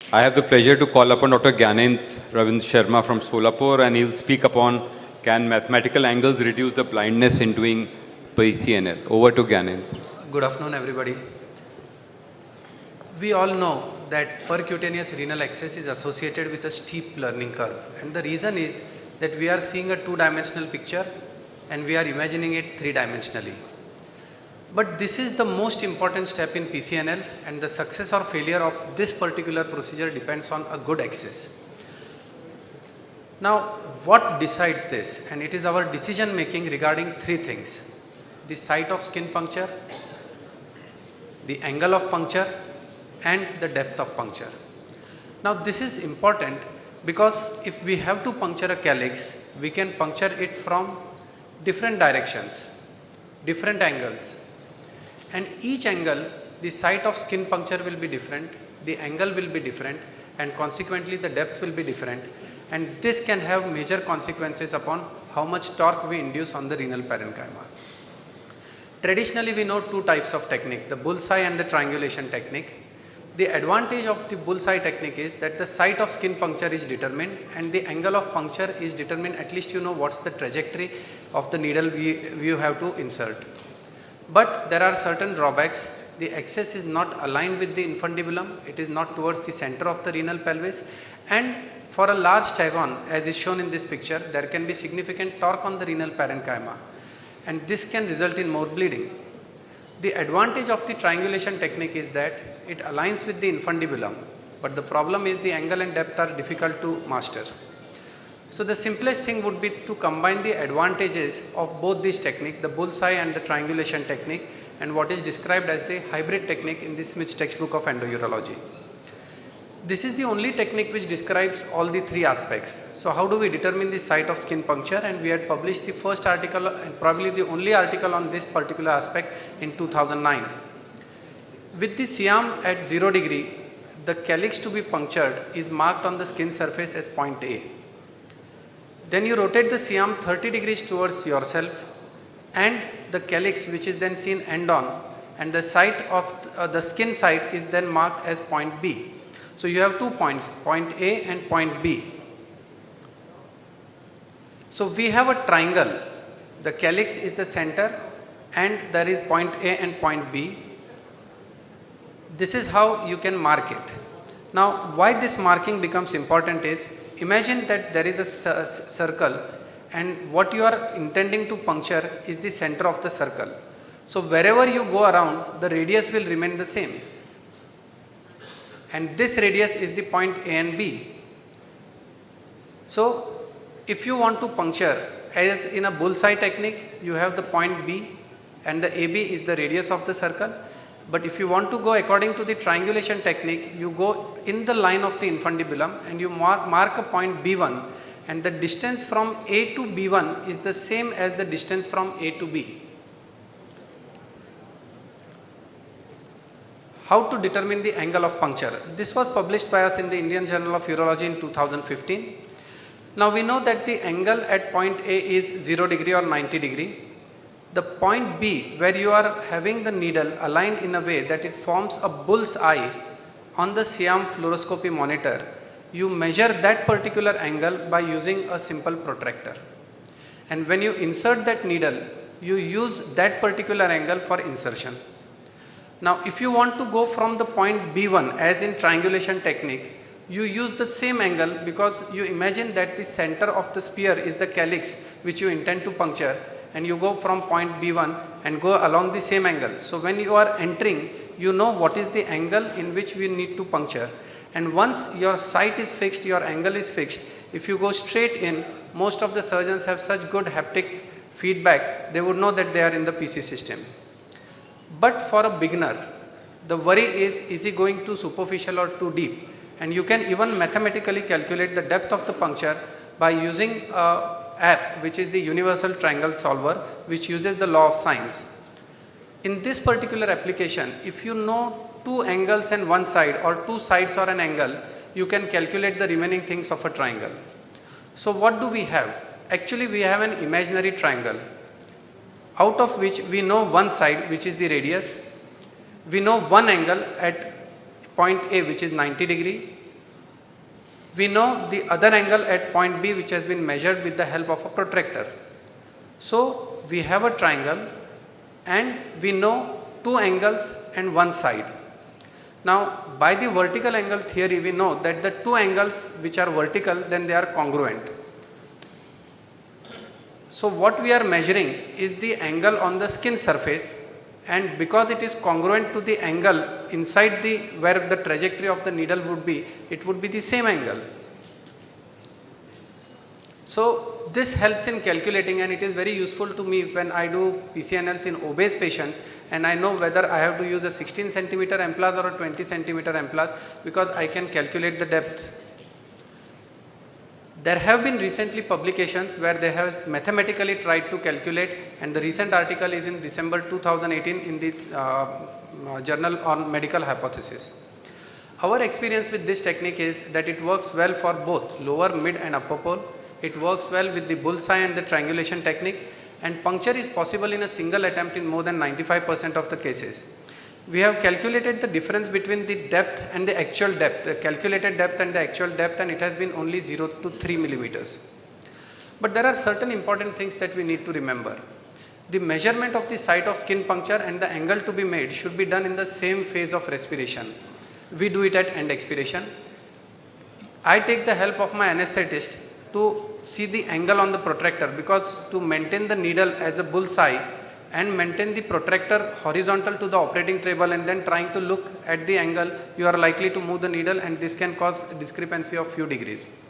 I have the pleasure to call upon Dr. Gyanendra Ravind Sharma from Solapur, and he'll speak upon can mathematical angles reduce the blindness in doing PCNL. Over to Gyanendra. Good afternoon, everybody. We all know that percutaneous renal access is associated with a steep learning curve, and the reason is that we are seeing a two-dimensional picture and we are imagining it three-dimensionally. But this is the most important step in PCNL, and the success or failure of this particular procedure depends on a good access. Now, what decides this? And it is our decision making regarding three things: the site of skin puncture, the angle of puncture, and the depth of puncture. Now, this is important because if we have to puncture a calyx, we can puncture it from different directions, different angles. And each angle, the site of skin puncture will be different, the angle will be different, and consequently the depth will be different. And this can have major consequences upon how much torque we induce on the renal parenchyma. Traditionally, we know two types of technique, the bullseye and the triangulation technique. The advantage of the bullseye technique is that the site of skin puncture is determined and the angle of puncture is determined. At least you know what's the trajectory of the needle you have to insert. But there are certain drawbacks. The axis is not aligned with the infundibulum, it is not towards the center of the renal pelvis, and for a large stygon, as is shown in this picture, there can be significant torque on the renal parenchyma, and this can result in more bleeding. The advantage of the triangulation technique is that it aligns with the infundibulum, but the problem is the angle and depth are difficult to master. So the simplest thing would be to combine the advantages of both these techniques, the bullseye and the triangulation technique, and what is described as the hybrid technique in the Smith's textbook of endourology. This is the only technique which describes all the three aspects. So how do we determine the site of skin puncture? And we had published the first article and probably the only article on this particular aspect in 2009. With the Siam at 0 degree, the calyx to be punctured is marked on the skin surface as point A. Then you rotate the Siam 30 degrees towards yourself, and the calyx, which is then seen end on, and the site of the skin site is then marked as point B. So you have 2 points, point A and point B. So we have a triangle. The calyx is the center and there is point A and point B. This is how you can mark it. Now, why this marking becomes important is, imagine that there is a circle and what you are intending to puncture is the center of the circle. So wherever you go around, the radius will remain the same. And this radius is the point A and B. So if you want to puncture, as in a bullseye technique, you have the point B and the AB is the radius of the circle. But if you want to go according to the triangulation technique, you go in the line of the infundibulum and you mark a point B1, and the distance from A to B1 is the same as the distance from A to B. How to determine the angle of puncture? This was published by us in the Indian Journal of Urology in 2015. Now we know that the angle at point A is 0 degree or 90 degree. The point B, where you are having the needle aligned in a way that it forms a bull's eye on the Siam fluoroscopy monitor, you measure that particular angle by using a simple protractor. And when you insert that needle, you use that particular angle for insertion. Now, if you want to go from the point B1 as in triangulation technique, you use the same angle because you imagine that the center of the spear is the calyx which you intend to puncture, and you go from point B1 and go along the same angle. So when you are entering, you know what is the angle in which we need to puncture. And once your site is fixed, your angle is fixed, if you go straight in, most of the surgeons have such good haptic feedback, they would know that they are in the PC system. But for a beginner, the worry is he going too superficial or too deep? And you can even mathematically calculate the depth of the puncture by using an app which is the Universal Triangle Solver, which uses the law of sines. In this particular application, if you know two angles and one side, or two sides or an angle, you can calculate the remaining things of a triangle. So what do we have? Actually, we have an imaginary triangle, out of which we know one side, which is the radius. We know one angle at point A, which is 90 degree, We know the other angle at point B which has been measured with the help of a protractor. So we have a triangle and we know two angles and one side. Now by the vertical angle theory we know that the two angles which are vertical, then they are congruent. So what we are measuring is the angle on the skin surface, and because it is congruent to the angle inside the where the trajectory of the needle would be, it would be the same angle. So this helps in calculating, and it is very useful to me when I do PCNLs in obese patients and I know whether I have to use a 16 centimeter M+ or a 20 centimeter M+, because I can calculate the depth. There have been recently publications where they have mathematically tried to calculate, and the recent article is in December 2018 in the Journal on Medical Hypothesis. Our experience with this technique is that it works well for both lower, mid and upper pole. It works well with the bullseye and the triangulation technique, and puncture is possible in a single attempt in more than 95% of the cases. We have calculated the difference between the depth and the actual depth, the calculated depth and the actual depth, and it has been only 0 to 3 millimeters. But there are certain important things that we need to remember. The measurement of the site of skin puncture and the angle to be made should be done in the same phase of respiration. We do it at end expiration. I take the help of my anesthetist to see the angle on the protractor, because to maintain the needle as a bullseye and maintain the protractor horizontal to the operating table and then trying to look at the angle, you are likely to move the needle, and this can cause a discrepancy of few degrees.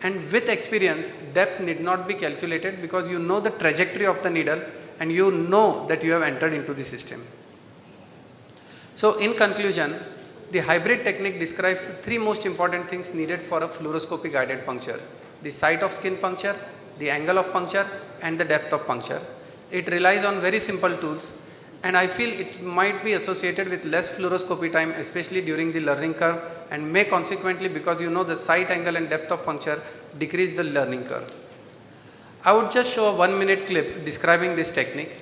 And with experience, depth need not be calculated, because you know the trajectory of the needle and you know that you have entered into the system. So in conclusion, the hybrid technique describes the three most important things needed for a fluoroscopy guided puncture: the site of skin puncture, the angle of puncture, and the depth of puncture. It relies on very simple tools, and I feel it might be associated with less fluoroscopy time, especially during the learning curve, and may consequently, because you know the site, angle and depth of puncture, decrease the learning curve. I would just show a 1-minute clip describing this technique.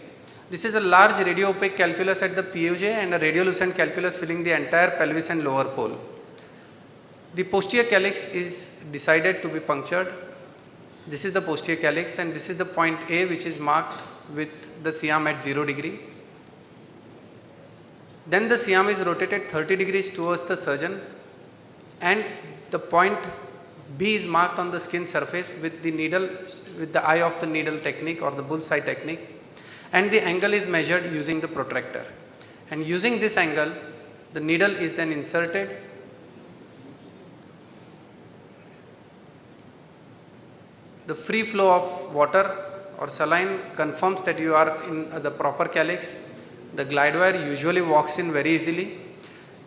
This is a large radio-opaque calculus at the PUJ and a radiolucent calculus filling the entire pelvis and lower pole. The posterior calyx is decided to be punctured. This is the posterior calyx, and this is the point A, which is marked with the C-arm at 0 degree. Then the C-arm is rotated 30 degrees towards the surgeon, and the point B is marked on the skin surface with the needle, with the eye of the needle technique or the bullseye technique, and the angle is measured using the protractor. And using this angle, the needle is then inserted. The free flow of water or saline confirms that you are in the proper calyx. The glide wire usually walks in very easily.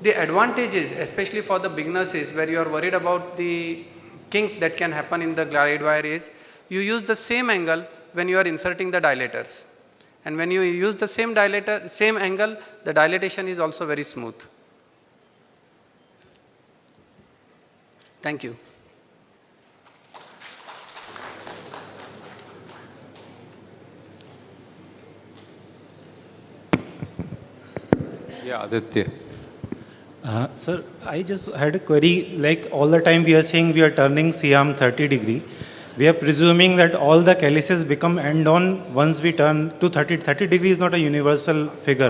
The advantage is, especially for the beginners, is where you are worried about the kink that can happen in the glide wire, is you use the same angle when you are inserting the dilators. And when you use the same dilator, same angle, the dilatation is also very smooth. Thank you. Yeah, Aditya. Sir, I just had a query. Like all the time we are saying we are turning C-arm 30 degree. We are presuming that all the calyces become end-on once we turn to 30. 30 degree is not a universal figure.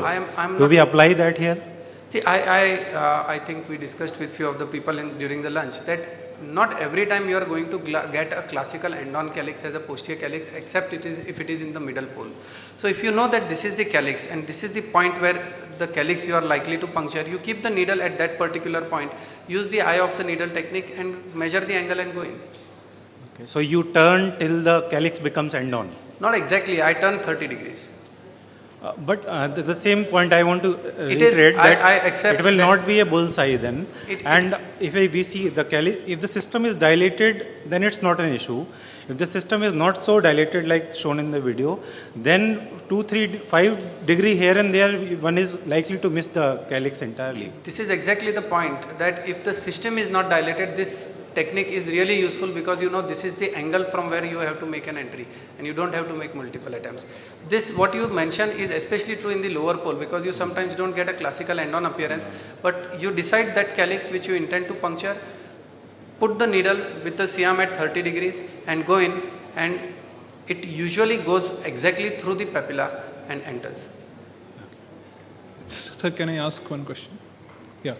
Do we apply that here? See, I think we discussed with few of the people during the lunch that not every time you are going to get a classical end-on calyx as a posterior calyx, except if it is in the middle pole. So if you know that this is the calyx and this is the point where the calyx you are likely to puncture, you keep the needle at that particular point, use the eye of the needle technique and measure the angle and go in. Okay. So you turn till the calyx becomes end-on? Not exactly, I turn 30 degrees. But the same point I want to reiterate that I accept it will that not be a bullseye then. And if we see the if the system is dilated, then it's not an issue. If the system is not so dilated like shown in the video, then 2, 3, 5 degree here and there, one is likely to miss the calyx entirely. This is exactly the point, that if the system is not dilated, this technique is really useful, because you know this is the angle from where you have to make an entry and you don't have to make multiple attempts. This, what you mentioned, is especially true in the lower pole, because you sometimes don't get a classical end-on appearance, but you decide that calyx which you intend to puncture, put the needle with the C-arm at 30 degrees and go in, and it usually goes exactly through the papilla and enters. Sir, can I ask one question? Yeah.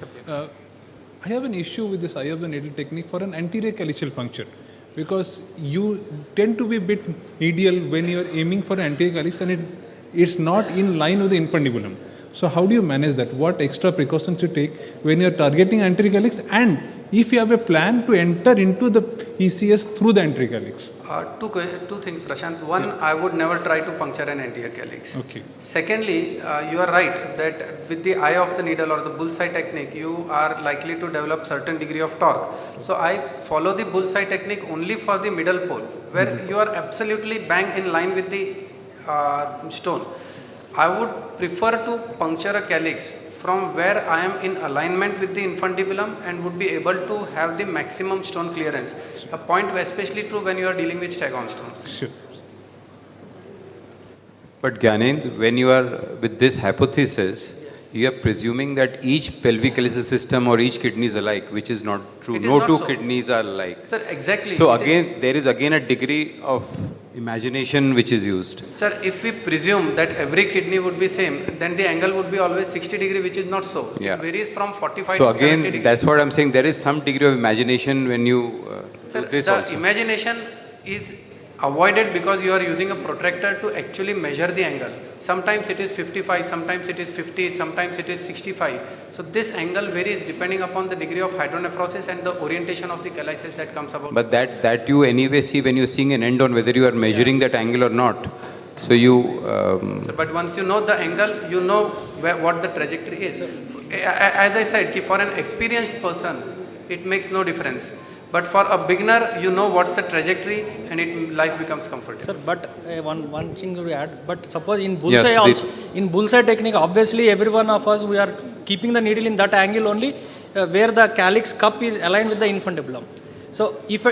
I have an issue with this eye of the needle technique for an anterior calyceal puncture, because you tend to be a bit medial when you are aiming for an anterior calyx and it's not in line with the infundibulum. So how do you manage that? What extra precautions you take when you are targeting anterior calyx, and if you have a plan to enter into the ECS through the anterior calyx? Two things, Prashant. One, I would never try to puncture an anterior calyx. Okay. Secondly, you are right that with the eye of the needle or the bullseye technique, you are likely to develop certain degree of torque. So I follow the bullseye technique only for the middle pole, where you are absolutely bang in line with the stone. I would prefer to puncture a calyx from where I am in alignment with the infundibulum and would be able to have the maximum stone clearance. A point especially true when you are dealing with staghorn stones. Sure. But Gyanendra, when you are with this hypothesis, you are presuming that each pelvic calyceal system or each kidney is alike, which is not true. It is No not two so. kidneys are alike. Sir, exactly. So again, there is again a degree of imagination which is used. Sir, if we presume that every kidney would be same, then the angle would be always 60 degree, which is not so. Yeah. It varies from 45 So to 70 again, degrees. that's what I'm saying. There is some degree of imagination when you Sir, do this the also. imagination is avoided because you are using a protractor to actually measure the angle. Sometimes it is 55, sometimes it is 50, sometimes it is 65. So this angle varies depending upon the degree of hydronephrosis and the orientation of the calyces that comes about. But that you anyway see when you're seeing an end on whether you are measuring that angle or not. So you... So, but once you know the angle, you know what the trajectory is. As I said, for an experienced person, it makes no difference. But for a beginner, you know what's the trajectory and life becomes comfortable. Sir, but one thing to add, but suppose in bullseye Yes, also, in bullseye technique, obviously every one of us, we are keeping the needle in that angle only where the calyx cup is aligned with the infundibulum. So if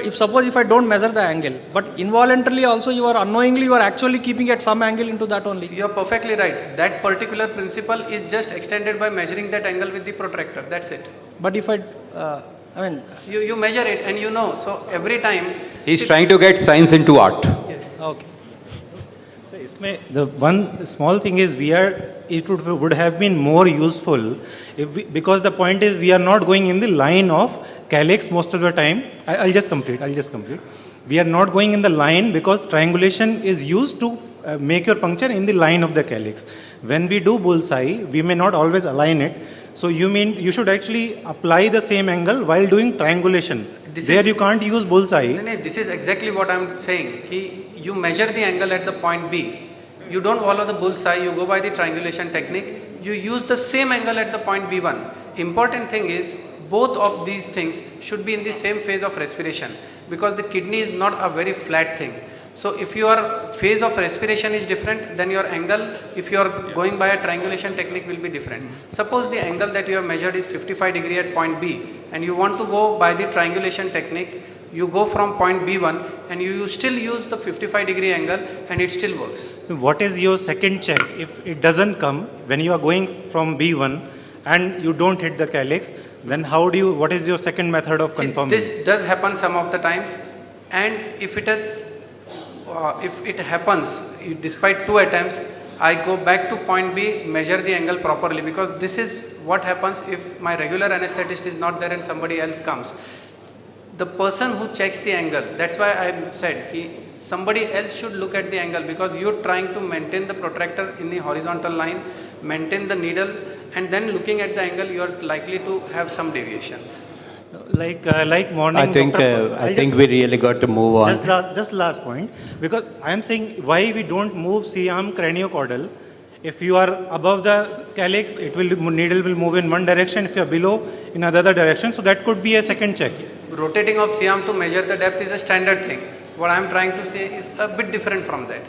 I don't measure the angle, but involuntarily also unknowingly you are actually keeping at some angle into that only. You are perfectly right. That particular principle is just extended by measuring that angle with the protractor. That's it. But if You measure it and you know. So every time. He's trying to get science into art. Yes. okay. So the one small thing is it would have been more useful because the point is we are not going in the line of calyx most of the time. I'll just complete. We are not going in the line because triangulation is used to make your puncture in the line of the calyx. When we do bullseye, we may not always align it. So you should actually apply the same angle while doing triangulation. You can't use bullseye. No, this is exactly what I'm saying. You measure the angle at the point B. You don't follow the bullseye, you go by the triangulation technique. You use the same angle at the point B1. Important thing is, both of these things should be in the same phase of respiration, because the kidney is not a very flat thing. So if your phase of respiration is different, then your angle, if you are going by a triangulation technique, will be different. Suppose the angle that you have measured is 55 degree at point B, and you want to go by the triangulation technique, you go from point B1 and you still use the 55 degree angle and it still works. What is your second check? If it doesn't come, when you are going from B1 and you don't hit the calyx, then what is your second method of confirming? This does happen some of the times, and if it happens, despite 2 attempts, I go back to point B, measure the angle properly, because this is what happens if my regular anesthetist is not there and somebody else comes. The person who checks the angle, that's why I said somebody else should look at the angle, because you're trying to maintain the protractor in the horizontal line, maintain the needle, and then looking at the angle, you are likely to have some deviation. Like morning. I think we really got to move on. Just last point, because I am saying why we don't move C-arm craniocaudal. If you are above the calyx, needle will move in one direction. If you are below, in another direction. So that could be a second check. Rotating of C-arm to measure the depth is a standard thing. What I am trying to say is a bit different from that.